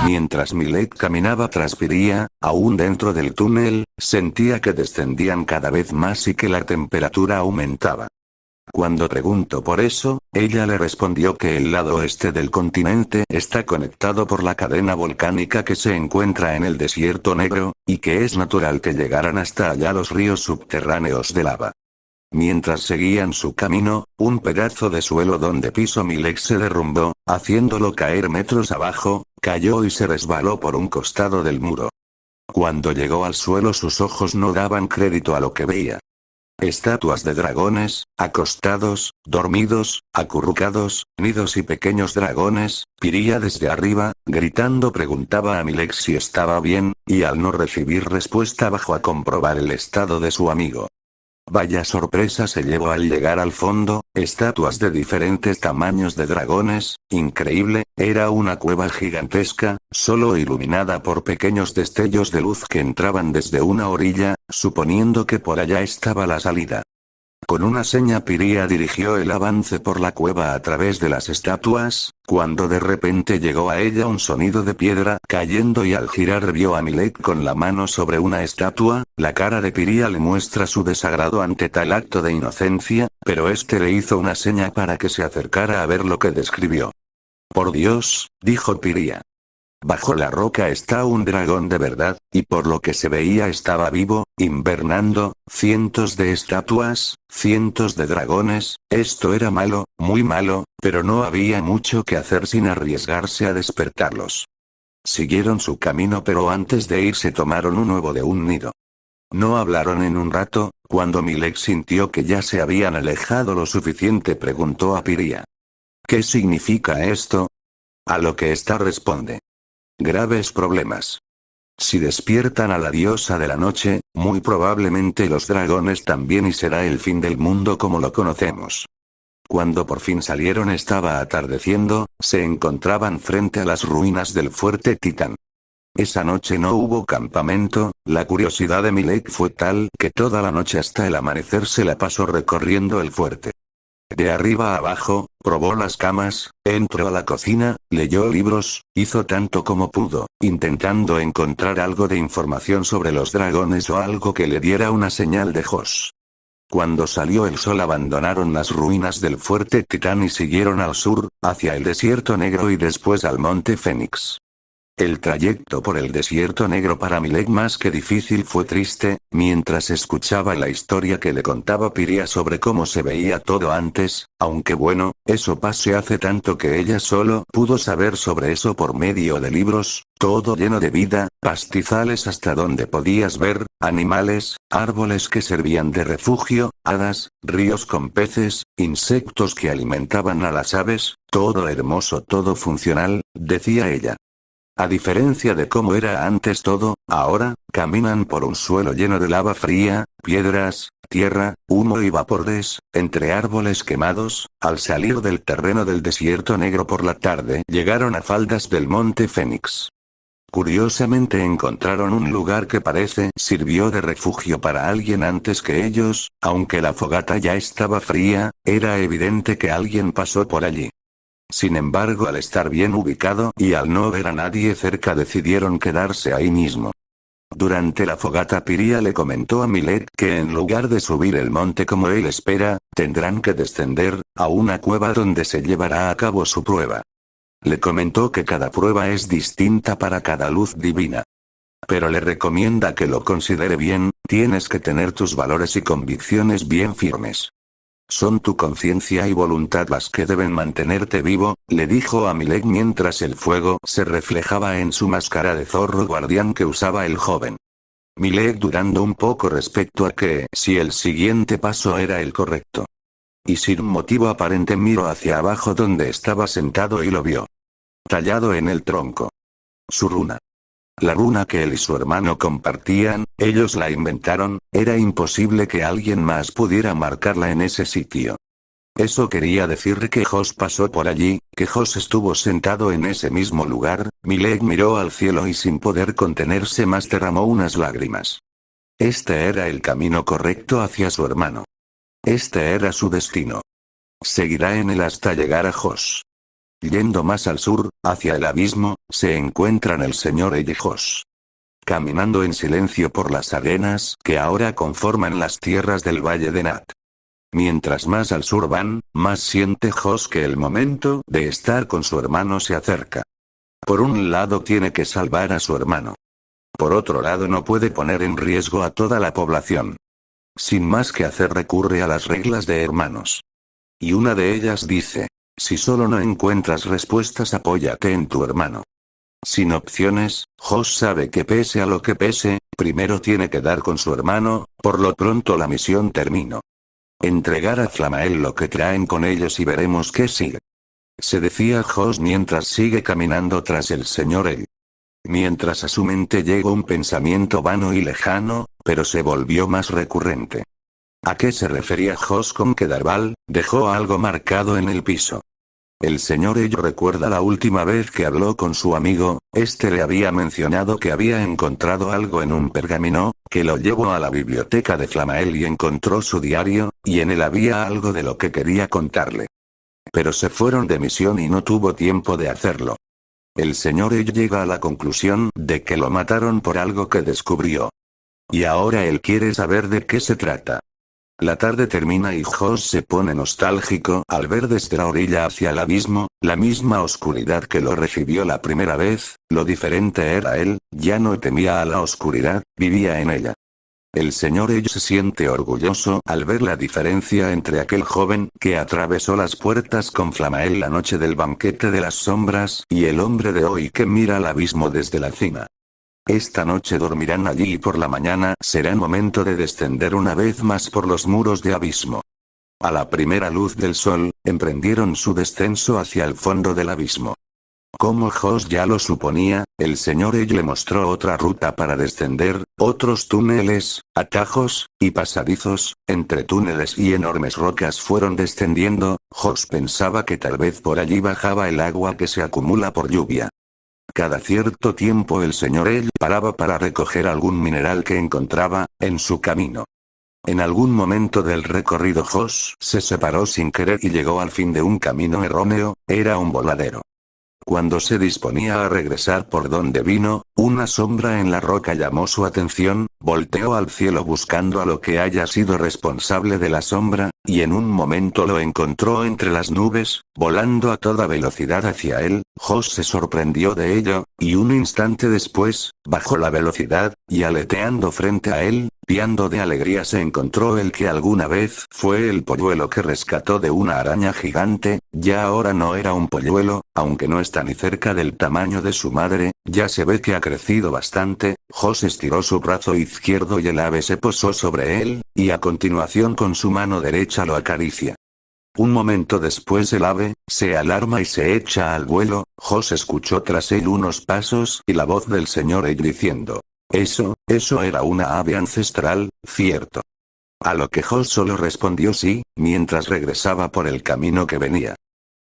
Mientras Millet caminaba tras Piria, aún dentro del túnel, sentía que descendían cada vez más y que la temperatura aumentaba. Cuando preguntó por eso, ella le respondió que el lado oeste del continente está conectado por la cadena volcánica que se encuentra en el desierto negro, y que es natural que llegaran hasta allá los ríos subterráneos de lava. Mientras seguían su camino, un pedazo de suelo donde pisó Millet se derrumbó, haciéndolo caer metros abajo, cayó y se resbaló por un costado del muro. Cuando llegó al suelo sus ojos no daban crédito a lo que veía. Estatuas de dragones, acostados, dormidos, acurrucados, nidos y pequeños dragones. Piria desde arriba, gritando preguntaba a Millet si estaba bien, y al no recibir respuesta bajó a comprobar el estado de su amigo. Vaya sorpresa se llevó al llegar al fondo, estatuas de diferentes tamaños de dragones, increíble, era una cueva gigantesca, solo iluminada por pequeños destellos de luz que entraban desde una orilla, suponiendo que por allá estaba la salida. Con una seña Piria dirigió el avance por la cueva a través de las estatuas, cuando de repente llegó a ella un sonido de piedra cayendo y al girar vio a Millet con la mano sobre una estatua. La cara de Piria le muestra su desagrado ante tal acto de inocencia, pero este le hizo una seña para que se acercara a ver lo que describió. Por Dios, dijo Piria. Bajo la roca está un dragón de verdad, y por lo que se veía estaba vivo, invernando, cientos de estatuas, cientos de dragones. Esto era malo, muy malo, pero no había mucho que hacer sin arriesgarse a despertarlos. Siguieron su camino pero antes de irse tomaron un huevo de un nido. No hablaron en un rato, cuando Millet sintió que ya se habían alejado lo suficiente preguntó a Piria. ¿Qué significa esto? A lo que ésta responde. Graves problemas. Si despiertan a la diosa de la noche, muy probablemente los dragones también y será el fin del mundo como lo conocemos. Cuando por fin salieron estaba atardeciendo, se encontraban frente a las ruinas del fuerte Titán. Esa noche no hubo campamento, la curiosidad de Millet fue tal que toda la noche hasta el amanecer se la pasó recorriendo el fuerte. De arriba a abajo, probó las camas, entró a la cocina, leyó libros, hizo tanto como pudo, intentando encontrar algo de información sobre los dragones o algo que le diera una señal de Josh. Cuando salió el sol abandonaron las ruinas del fuerte Titán y siguieron al sur, hacia el desierto negro y después al monte Fénix. El trayecto por el desierto negro para Millet más que difícil fue triste, mientras escuchaba la historia que le contaba Piria sobre cómo se veía todo antes, aunque bueno, eso pasó hace tanto que ella solo pudo saber sobre eso por medio de libros, todo lleno de vida, pastizales hasta donde podías ver, animales, árboles que servían de refugio, hadas, ríos con peces, insectos que alimentaban a las aves, todo hermoso, todo funcional, decía ella. A diferencia de cómo era antes todo, ahora, caminan por un suelo lleno de lava fría, piedras, tierra, humo y vapores, entre árboles quemados. Al salir del terreno del desierto negro por la tarde, llegaron a faldas del monte Fénix. Curiosamente encontraron un lugar que parece sirvió de refugio para alguien antes que ellos, aunque la fogata ya estaba fría, era evidente que alguien pasó por allí. Sin embargo, al estar bien ubicado y al no ver a nadie cerca decidieron quedarse ahí mismo. Durante la fogata Piria le comentó a Millet que en lugar de subir el monte como él espera, tendrán que descender a una cueva donde se llevará a cabo su prueba. Le comentó que cada prueba es distinta para cada luz divina. Pero le recomienda que lo considere bien, tienes que tener tus valores y convicciones bien firmes. Son tu conciencia y voluntad las que deben mantenerte vivo, le dijo a Millet mientras el fuego se reflejaba en su máscara de zorro guardián que usaba el joven. Millet dudando un poco respecto a que si el siguiente paso era el correcto. Y sin motivo aparente miró hacia abajo donde estaba sentado y lo vio. Tallado en el tronco. Su runa. La runa que él y su hermano compartían, ellos la inventaron, era imposible que alguien más pudiera marcarla en ese sitio. Eso quería decir que Josh pasó por allí, que Josh estuvo sentado en ese mismo lugar. Millet miró al cielo y sin poder contenerse más derramó unas lágrimas. Este era el camino correcto hacia su hermano. Este era su destino. Seguirá en él hasta llegar a Josh. Yendo más al sur, hacia el abismo, se encuentran el señor y Josh. Caminando en silencio por las arenas que ahora conforman las tierras del Valle de Nat. Mientras más al sur van, más siente Josh que el momento de estar con su hermano se acerca. Por un lado tiene que salvar a su hermano. Por otro lado no puede poner en riesgo a toda la población. Sin más que hacer recurre a las reglas de hermanos. Y una de ellas dice: si solo no encuentras respuestas, apóyate en tu hermano. Sin opciones, Josh sabe que pese a lo que pese, primero tiene que dar con su hermano, por lo pronto la misión terminó. Entregar a Flamael lo que traen con ellos y veremos qué sigue. Se decía Josh mientras sigue caminando tras el señor El. Mientras a su mente llegó un pensamiento vano y lejano, pero se volvió más recurrente. ¿A qué se refería Josh con que Darval dejó algo marcado en el piso? El señor Ello recuerda la última vez que habló con su amigo, este le había mencionado que había encontrado algo en un pergamino, que lo llevó a la biblioteca de Flamael y encontró su diario, y en él había algo de lo que quería contarle. Pero se fueron de misión y no tuvo tiempo de hacerlo. El señor Ello llega a la conclusión de que lo mataron por algo que descubrió. Y ahora él quiere saber de qué se trata. La tarde termina y Josh se pone nostálgico al ver desde la orilla hacia el abismo, la misma oscuridad que lo recibió la primera vez. Lo diferente era él, ya no temía a la oscuridad, vivía en ella. El señor Ello se siente orgulloso al ver la diferencia entre aquel joven que atravesó las puertas con Flamael la noche del banquete de las sombras y el hombre de hoy que mira al abismo desde la cima. Esta noche dormirán allí y por la mañana será momento de descender una vez más por los muros de abismo. A la primera luz del sol, emprendieron su descenso hacia el fondo del abismo. Como Josh ya lo suponía, el señor Ello le mostró otra ruta para descender, otros túneles, atajos, y pasadizos, entre túneles y enormes rocas fueron descendiendo. Josh pensaba que tal vez por allí bajaba el agua que se acumula por lluvia. Cada cierto tiempo el señor Ello paraba para recoger algún mineral que encontraba en su camino. En algún momento del recorrido Josh se separó sin querer y llegó al fin de un camino erróneo, era un voladero. Cuando se disponía a regresar por donde vino, una sombra en la roca llamó su atención, volteó al cielo buscando a lo que haya sido responsable de la sombra, y en un momento lo encontró entre las nubes, volando a toda velocidad hacia él. Josh se sorprendió de ello, y un instante después, bajó la velocidad, y aleteando frente a él, piando de alegría se encontró el que alguna vez fue el polluelo que rescató de una araña gigante. Ya ahora no era un polluelo, aunque no está ni cerca del tamaño de su madre, ya se ve que ha crecido bastante. Josh estiró su brazo izquierdo y el ave se posó sobre él, y a continuación con su mano derecha lo acaricia. Un momento después el ave se alarma y se echa al vuelo. Josh escuchó tras él unos pasos y la voz del señor Ello diciendo: Eso era una ave ancestral, ¿cierto? A lo que Josh solo respondió sí, mientras regresaba por el camino que venía.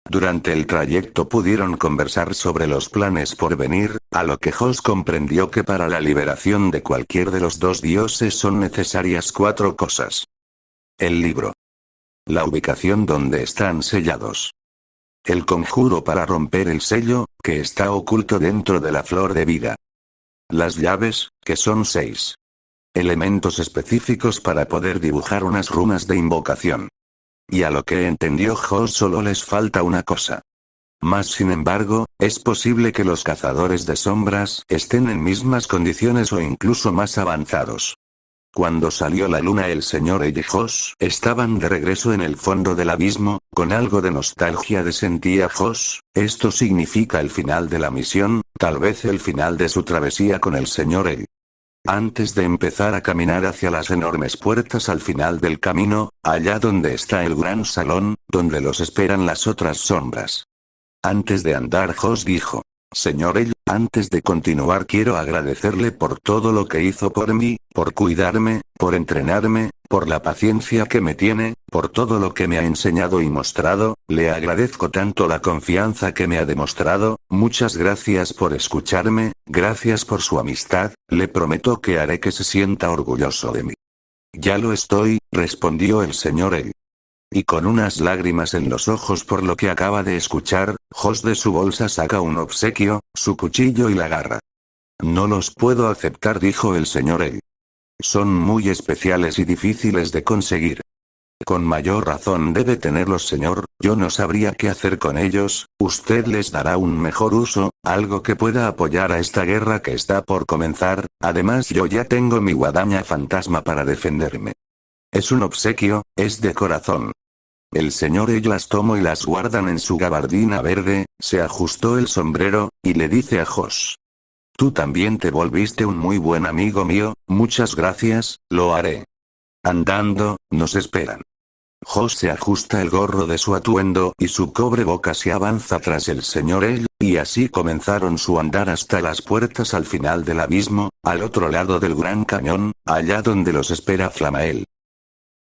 Durante el trayecto pudieron conversar sobre los planes por venir, a lo que Josh comprendió que para la liberación de cualquier de los dos dioses son necesarias 4 cosas. El libro. La ubicación donde están sellados. El conjuro para romper el sello, que está oculto dentro de la flor de vida. Las llaves, que son 6. Elementos específicos para poder dibujar unas runas de invocación. Y a lo que entendió Josh solo les falta una cosa. Mas sin embargo, es posible que los cazadores de sombras estén en mismas condiciones o incluso más avanzados. Cuando salió la luna el señor y Josh estaban de regreso en el fondo del abismo, con algo de nostalgia de sentía Josh. Esto significa el final de la misión, tal vez el final de su travesía con el señor El. Antes de empezar a caminar hacia las enormes puertas al final del camino, allá donde está el gran salón, donde los esperan las otras sombras. Antes de andar Josh dijo: Señor El, antes de continuar quiero agradecerle por todo lo que hizo por mí, por cuidarme, por entrenarme, por la paciencia que me tiene, por todo lo que me ha enseñado y mostrado. Le agradezco tanto la confianza que me ha demostrado. Muchas gracias por escucharme, gracias por su amistad, le prometo que haré que se sienta orgulloso de mí. Ya lo estoy, respondió el señor El. Y con unas lágrimas en los ojos por lo que acaba de escuchar, Jos de su bolsa saca un obsequio, su cuchillo y la garra. No los puedo aceptar, dijo el señor L. Son muy especiales y difíciles de conseguir. Con mayor razón debe tenerlos, señor, yo no sabría qué hacer con ellos, usted les dará un mejor uso, algo que pueda apoyar a esta guerra que está por comenzar, además yo ya tengo mi guadaña fantasma para defenderme. Es un obsequio, es de corazón. El señor L las tomó y las guardan en su gabardina verde, se ajustó el sombrero, y le dice a Jos. Tú también te volviste un muy buen amigo mío, muchas gracias, lo haré. Andando, nos esperan. Jos se ajusta el gorro de su atuendo y su cobrebocas y avanza tras el señor L, y así comenzaron su andar hasta las puertas al final del abismo, al otro lado del gran cañón, allá donde los espera Flamael.